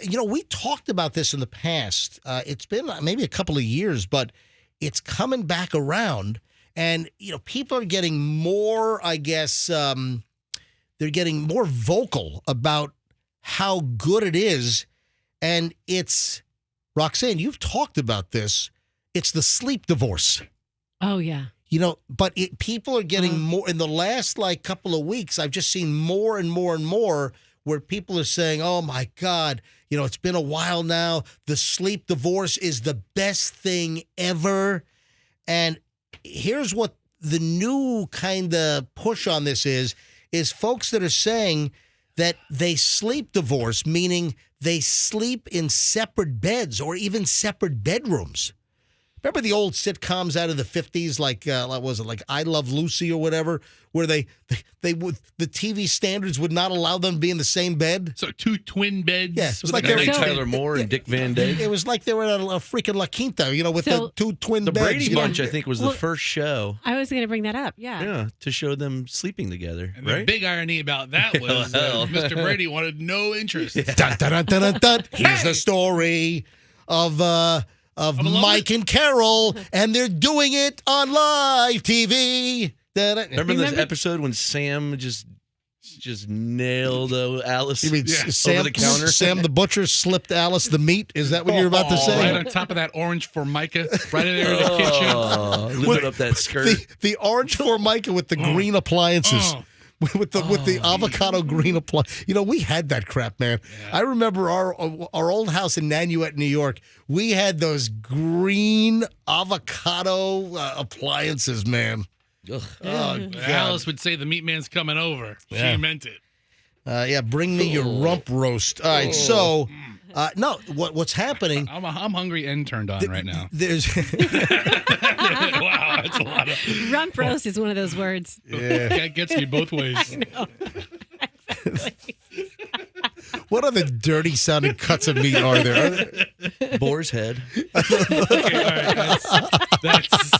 we talked about this in the past. It's been maybe a couple of years, but it's coming back around. And, people are getting more, I guess, they're getting more vocal about how good it is. And it's, Roxanne, you've talked about this. It's the sleep divorce. Oh, yeah. But people are getting more. In the last, couple of weeks, I've just seen more and more and more where people are saying, oh, my God, it's been a while now. The sleep divorce is the best thing ever. And here's what the new kind of push on this is folks that are saying that they sleep divorce, meaning they sleep in separate beds or even separate bedrooms. Remember the old sitcoms out of the 50s, what was it, like I Love Lucy or whatever, where they would, the TV standards would not allow them to be in the same bed? So 2 twin beds? Yeah, it was like Tyler Moore and Dick Van Dyke. It was like they were at a freaking La Quinta, with the 2 twin the beds. The Brady Bunch, I think, was the first show. I was going to bring that up, yeah. Yeah, to show them sleeping together, and right? The big irony about that was Mr. Brady wanted no interest. Yeah. Dun, dun, dun, dun, dun. Here's the story of Mike and Carol, and they're doing it on live TV. Remember this episode when Sam just nailed Alice? You mean Sam, over the counter? Sam the butcher slipped Alice the meat? Is that what you're about to say? Right on top of that orange Formica, right in there in the kitchen. Lifting up that skirt. The orange Formica with the green appliances. With the avocado green appliance. We had that crap, man. Yeah. I remember our old house in Nanuet, New York. We had those green avocado appliances, man. Ugh. Oh, Alice would say the meat man's coming over. Yeah. She meant it. Bring me your rump roast. All right, so no, what's happening? I'm hungry and turned on right now. There's wow, that's a lot of rump roast is one of those words. Yeah, it gets me both ways. I know. Exactly. What other dirty sounding cuts of meat are there? Boar's head. Okay, all right, that's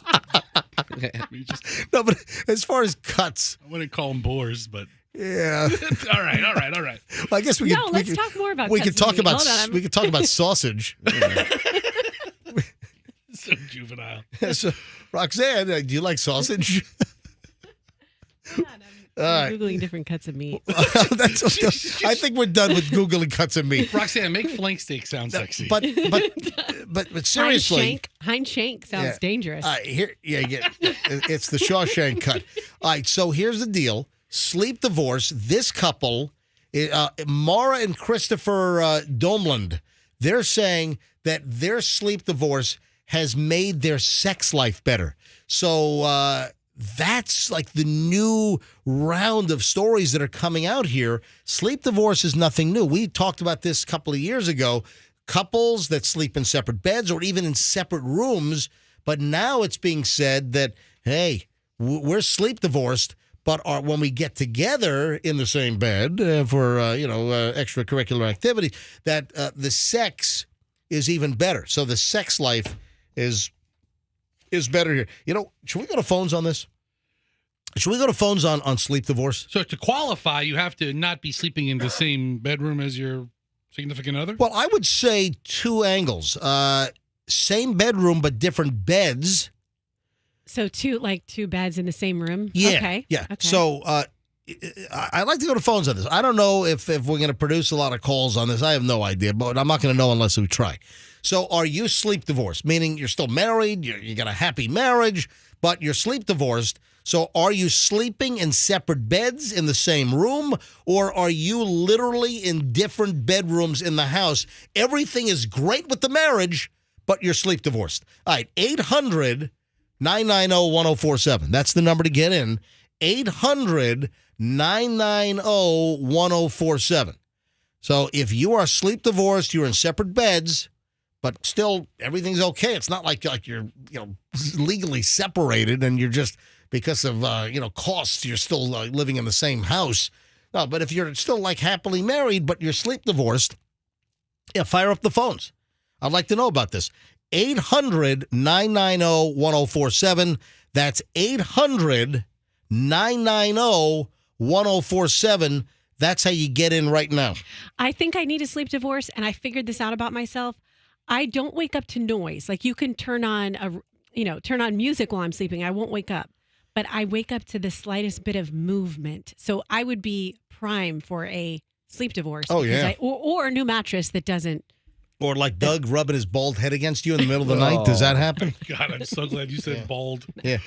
No, but as far as cuts, I wouldn't call them boars, but yeah. all right. Well, I guess we could. Let's talk more about. We could talk about. We could talk about sausage. So juvenile. So, Roxanne, do you like sausage? I'm Googling different cuts of meat. I think we're done with Googling cuts of meat. Roxanne, make flank steak sound sexy. But seriously, Heinz Shank sounds dangerous. It's the Shawshank cut. All right, so here's the deal: sleep divorce. This couple, Mara and Christopher Domland, they're saying that their sleep divorce has made their sex life better. So that's like the new round of stories that are coming out here. Sleep divorce is nothing new. We talked about this a couple of years ago. Couples that sleep in separate beds or even in separate rooms. But now it's being said that, hey, we're sleep divorced, but when we get together in the same bed for, extracurricular activity, that the sex is even better. So the sex life is better here. Should we go to phones on this? Should we go to phones on sleep divorce? So to qualify, you have to not be sleeping in the same bedroom as your significant other? Well, I would say 2 angles. Same bedroom, but different beds. So two beds in the same room? Yeah. Okay. Yeah. Okay. So I'd like to go to phones on this. I don't know if we're going to produce a lot of calls on this. I have no idea, but I'm not going to know unless we try. So are you sleep divorced, meaning you're still married, you got a happy marriage, but you're sleep divorced? So are you sleeping in separate beds in the same room, or are you literally in different bedrooms in the house? Everything is great with the marriage, but you're sleep divorced. All right, 800-990-1047. That's the number to get in. 800-990-1047. So if you are sleep divorced, you're in separate beds, but still everything's okay. It's not like you're legally separated and you're just because of costs you're still living in the same house. No, but if you're still happily married but you're sleep divorced, fire up the phones. I'd like to know about this. 800-990-1047. That's 800-990-1047. That's how you get in right now. I think I need a sleep divorce, and I figured this out about myself. I don't wake up to noise. Like you can turn on music while I'm sleeping. I won't wake up, but I wake up to the slightest bit of movement. So I would be prime for a sleep divorce. Oh, yeah. Or a new mattress that doesn't. Or like Doug rubbing his bald head against you in the middle of the night. Does that happen? God, I'm so glad you said bald. Yeah.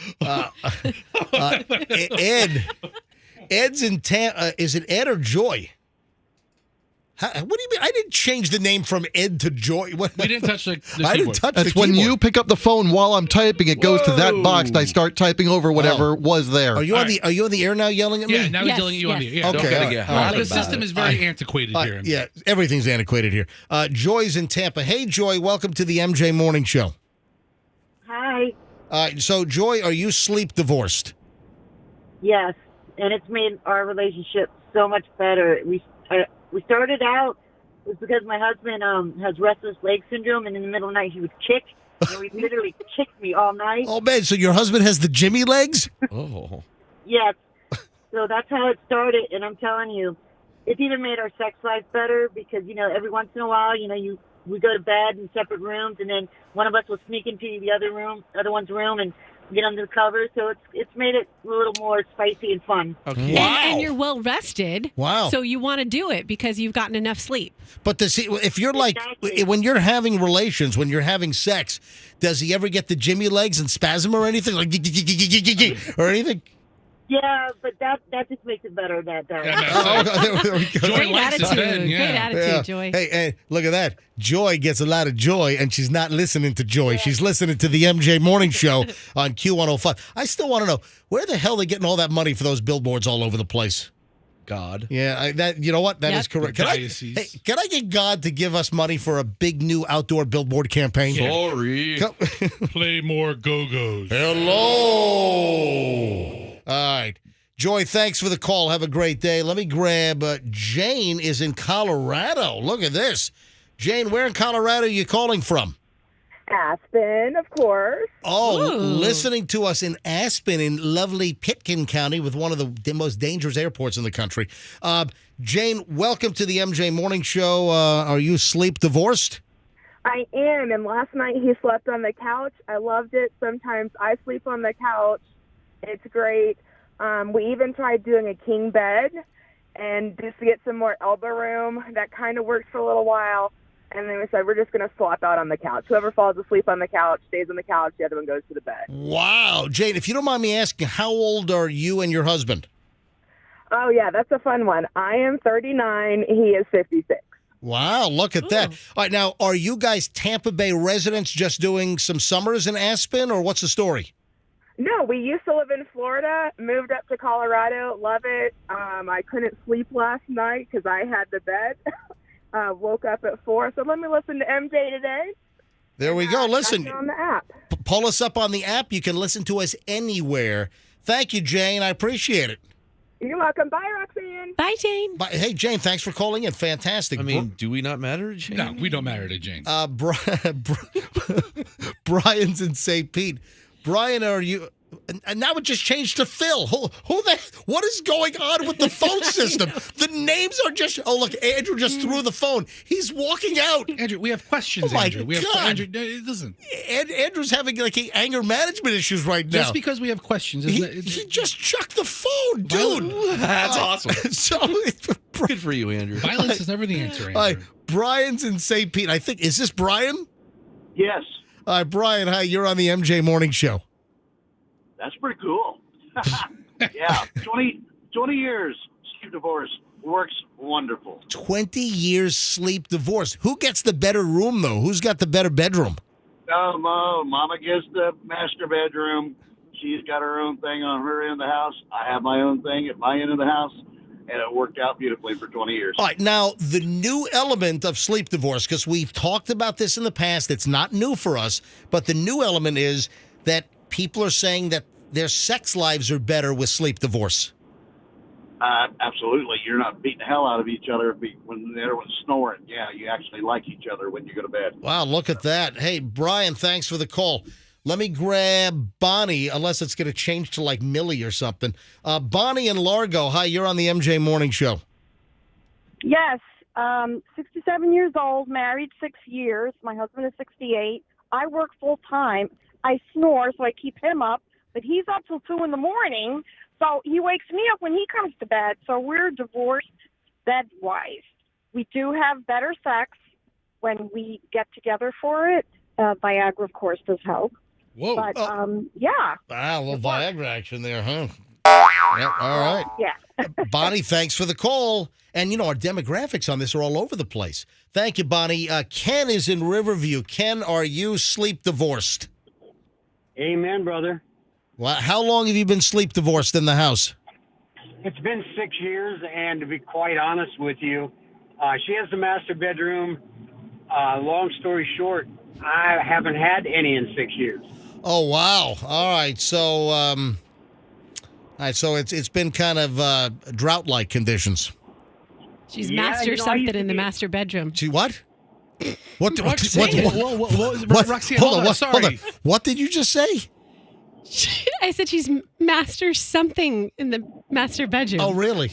Ed's in Tampa. Is it Ed or Joy? What do you mean? I didn't change the name from Ed to Joy. What? We didn't touch the I didn't keyboard. touch That's the when keyboard. you pick up the phone while I'm typing. It goes to that box, and I start typing over whatever was there. Are you on the? Are you on the air now, yelling at me? Yeah, now he's Yes, yelling at you on the yes. yeah. Okay, Don't all gotta right, get all right. hot The about system it. is very antiquated here. Yeah, everything's antiquated here. Joy's in Tampa. Hey, Joy, welcome to the MJ Morning Show. Hi. So, Joy, are you sleep divorced? Yes, and it's made our relationship so much better. We started out it was because my husband has restless leg syndrome, and in the middle of the night he would kick, and he literally kicked me all night. Oh, man, so your husband has the Jimmy legs? Oh. Yes. So that's how it started, and I'm telling you, it's even made our sex life better because every once in a while, we go to bed in separate rooms, and then one of us will sneak into the other one's room, and get under the covers. So it's made it a little more spicy and fun. Okay. Wow. And you're well rested. Wow. So you want to do it because you've gotten enough sleep. But if you're like, Exactly. when you're having relations, when you're having sex, does he ever get the Jimmy legs and spasm or anything? Like, or anything? Yeah, but that just makes it better that day. Yeah, no, There we go. Joy Great likes his attitude. bed, yeah. Great attitude, Yeah. Joy. Hey, look at that. Joy gets a lot of joy, and she's not listening to Joy. She's listening to the MJ Morning Show on Q105. I still want to know, where the hell are they getting all that money for those billboards all over the place? God. Yeah, you know what? That is Yep. correct. The Can I, diocese. can I get God to give us money for a big new outdoor billboard campaign? Sorry. Come- Play more Go-Go's. Hello. All right. Joy, thanks for the call. Have a great day. Let me grab Jane is in Colorado. Look at this. Jane, where in Colorado are you calling from? Aspen, of course. Oh, Ooh. listening to us in Aspen in lovely Pitkin County with one of the most dangerous airports in the country. Jane, welcome to the MJ Morning Show. Are you sleep divorced? I am, and last night he slept on the couch. I loved it. Sometimes I sleep on the couch. It's great. We even tried doing a king bed and just to get some more elbow room. That kind of worked for a little while. And then we said, we're just going to swap out on the couch. Whoever falls asleep on the couch stays on the couch. The other one goes to the bed. Wow. Jane, if you don't mind me asking, how old are you and your husband? Oh, yeah, that's a fun one. I am 39. He is 56. Wow, look at that. All right, now, are you guys Tampa Bay residents just doing some summers in Aspen, or what's the story? No, we used to live in Florida, moved up to Colorado, love it. I couldn't sleep last night because I had the bed. Woke up at 4, so let me listen to MJ today. There we go. Listen, On the app. pull us up on the app. You can listen to us anywhere. Thank you, Jane. I appreciate it. You're welcome. Bye, Roxanne. Bye, Jane. But, hey, Jane, thanks for calling in. Fantastic. I mean, do we not matter, Jane? No, we don't matter to Jane. Brian's in St. Pete. Brian, are you... And now it just changed to Phil. What is going on with the phone system? The names are just... Oh, look, Andrew just threw the phone. He's walking out. Andrew, we have questions, Oh, my Andrew. We have God. Andrew, listen. Andrew's having like anger management issues right now. Just because we have questions, he, isn't it? he just chucked the phone, dude. That's awesome. So, Good for you, Andrew. Violence is never the answer, Andrew. all right, Brian's in St. Pete. I think, is this Brian? Yes, All right, Brian, hi, you're on the MJ Morning Show. that's pretty cool. Yeah, 20 years sleep divorce works wonderful. 20 years sleep divorce. Who gets the better room, though? Who's got the better bedroom? Mama gets the master bedroom. She's got her own thing on her end of the house. I have my own thing at my end of the house, and it worked out beautifully for 20 years. All right, now, the new element of sleep divorce, because we've talked about this in the past, it's not new for us, but the new element is that people are saying that their sex lives are better with sleep divorce. Absolutely. You're not beating the hell out of each other when everyone's snoring. Yeah, you actually like each other when you go to bed. Wow, look at that. Hey, Brian, thanks for the call. Let me grab Bonnie, unless it's going to change to like Millie or something. Bonnie in Largo. Hi, you're on the MJ Morning Show. Yes, 67 years old, married 6 years. My husband is 68. I work full time. I snore, so I keep him up, but he's up till 2 in the morning, so he wakes me up when he comes to bed. So we're divorced bed-wise. We do have better sex when we get together for it. Viagra, of course, does help. Whoa. But, yeah. Wow, a little Viagra action there, huh? Yep, all right. Yeah. Bonnie, thanks for the call. And, our demographics on this are all over the place. Thank you, Bonnie. Ken is in Riverview. Ken, are you sleep divorced? Amen, brother. Well, how long have you been sleep divorced in the house? It's been 6 years, and to be quite honest with you, she has the master bedroom. Long story short, I haven't had any in 6 years. Oh, wow. All right. So, it's been kind of drought-like conditions. She's Yeah, master I something used to in the be- master bedroom. She what? What? Roxanne, Roxanne, hold on. sorry. What did you just say? I said she's master something in the master bedroom. Oh, really?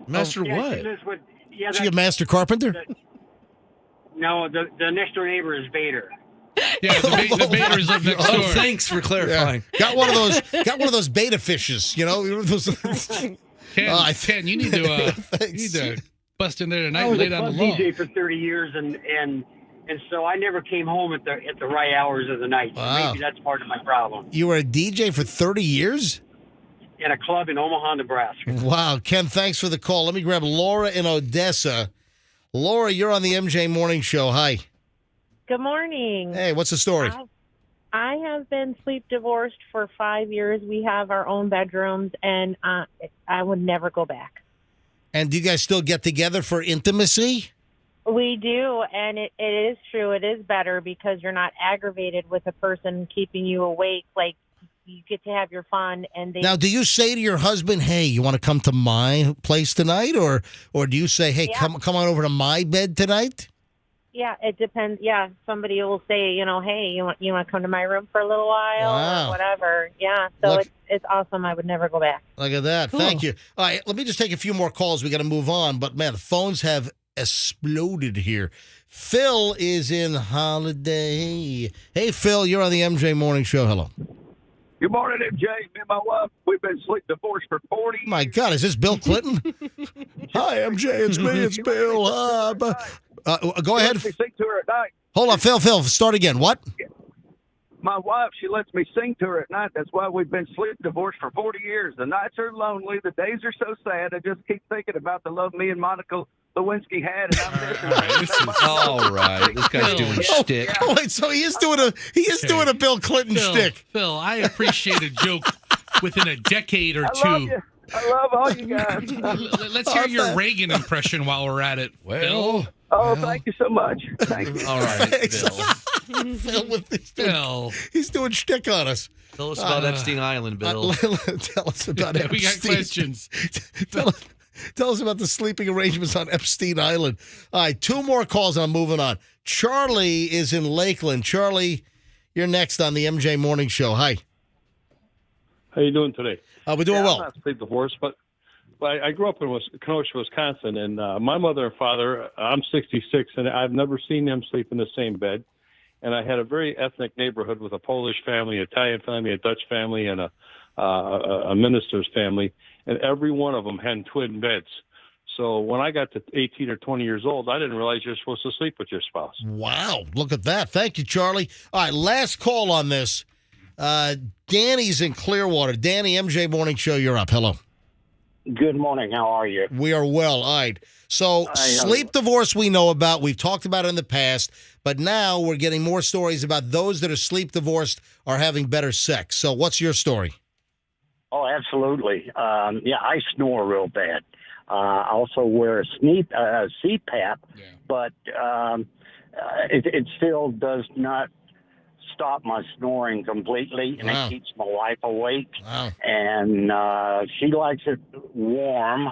Master Yeah, what? she lives with, yeah, Is she a master carpenter? no, the next door neighbor is Vader. Yeah, the Baders live next Oh, door. thanks for clarifying. Got one of those beta fishes, Ken, you need to bust in there tonight I and was lay a down the club law. DJ for 30 years, and so I never came home at the right hours of the night. So Wow. maybe that's part of my problem. You were a DJ for 30 years? In a club in Omaha, Nebraska. Wow. Ken, thanks for the call. Let me grab Laura in Odessa. Laura, you're on the MJ Morning Show. Hi. Good morning. Hey, what's the story? I have been sleep divorced for 5 years. We have our own bedrooms, and I would never go back. And do you guys still get together for intimacy? We do, and it is true. It is better because you're not aggravated with a person keeping you awake. Like, you get to have your fun. And Now, do you say to your husband, hey, you want to come to my place tonight? Or do you say, hey, Yeah. come on over to my bed tonight? Yeah, it depends. Yeah, somebody will say, hey, you want to come to my room for a little while Wow. or whatever. Yeah, so Look- it's awesome. I would never go back. Look at that. Cool. Thank you. All right, let me just take a few more calls. We got to move on. But, man, the phones have exploded here. Phil is in Holiday. Hey, Phil, you're on the MJ Morning Show. Hello. Good morning, MJ. Me and my wife, we've been sleep divorced for 40 years. My God, is this Bill Clinton? Hi, MJ. It's me. It's Bill. Go ahead. She lets me sing to her at night. Hold on, Phil. Start again. What? My wife, she lets me sing to her at night. That's why we've been sleep divorced for 40 years. The nights are lonely. The days are so sad. I just keep thinking about the love me and Monica Lewinsky had, and I'm missing her. All right. This guy's doing shtick. Oh, wait, so he is doing a Bill Clinton shtick. Phil, I appreciate a joke within a decade or I two. love you. I love all you guys. Let's hear your Reagan impression while we're at it. Phil. Oh, thank you so much. Thank you. All right, Thanks. Bill. Phil, Phil. he's doing shtick on us. Tell us about Epstein Island, Bill. Tell us about We got Epstein. questions. Tell us about the sleeping arrangements on Epstein Island. All right, 2 more calls and I'm moving on. Charlie is in Lakeland. Charlie, you're next on the MJ Morning Show. Hi. How you doing today? We're doing I'm well. not sleep divorced, but I grew up in Kenosha, Wisconsin, and my mother and father, I'm 66, and I've never seen them sleep in the same bed. And I had a very ethnic neighborhood with a Polish family, Italian family, a Dutch family, and a minister's family, and every one of them had twin beds. So when I got to 18 or 20 years old, I didn't realize you're supposed to sleep with your spouse. Wow, look at that. Thank you, Charlie. All right, last call on this. Danny's in Clearwater. Danny, MJ Morning Show, you're up. Hello. Good morning. How are you? We are well. All right. So sleep divorce we know about. We've talked about it in the past, but now we're getting more stories about those that are sleep divorced are having better sex. So what's your story? Oh, absolutely. Yeah, I snore real bad. I also wear a CPAP, but it still does not stop my snoring completely, and it keeps my wife awake. Wow. And she likes it warm,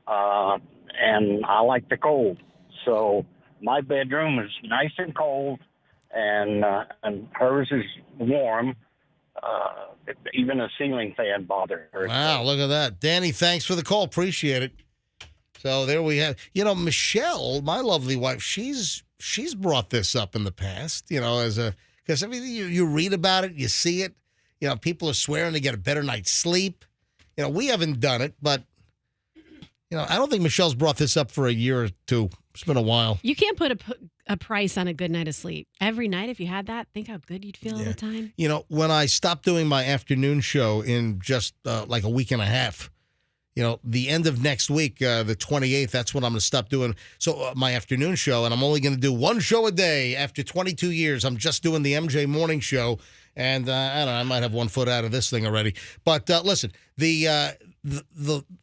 and I like the cold. So my bedroom is nice and cold, and hers is warm. Even a ceiling fan bothers her. Wow, look at that. Danny, thanks for the call. Appreciate it. So there we have. You know, Michelle, my lovely wife, she's brought this up in the past. You know, because I mean, you read about it, you see it. You know, people are swearing to get a better night's sleep. You know, we haven't done it, but you know, I don't think Michelle's brought this up for a year or two. It's been a while. You can't put a price on a good night of sleep. Every night, if you had that, think how good you'd feel all the time. You know, when I stopped doing my afternoon show in just like a week and a half, you know, the end of next week, the 28th, that's when I'm going to stop doing my afternoon show, and I'm only going to do one show a day. After 22 years, I'm just doing the MJ morning show, and I don't know, I might have one foot out of this thing already. But listen,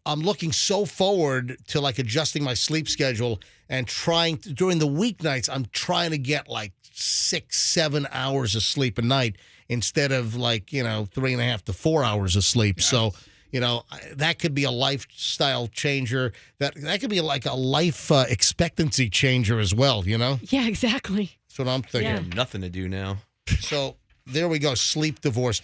I'm looking so forward to like adjusting my sleep schedule and trying to, during the weeknights, I'm trying to get like 6-7 hours of sleep a night instead of like, you know, 3.5 to 4 hours of sleep. Yeah. So, you know, that could be a lifestyle changer. That could be like a life expectancy changer as well, you know? Yeah, exactly. That's what I'm thinking. I have nothing to do now. So there we go. Sleep divorce.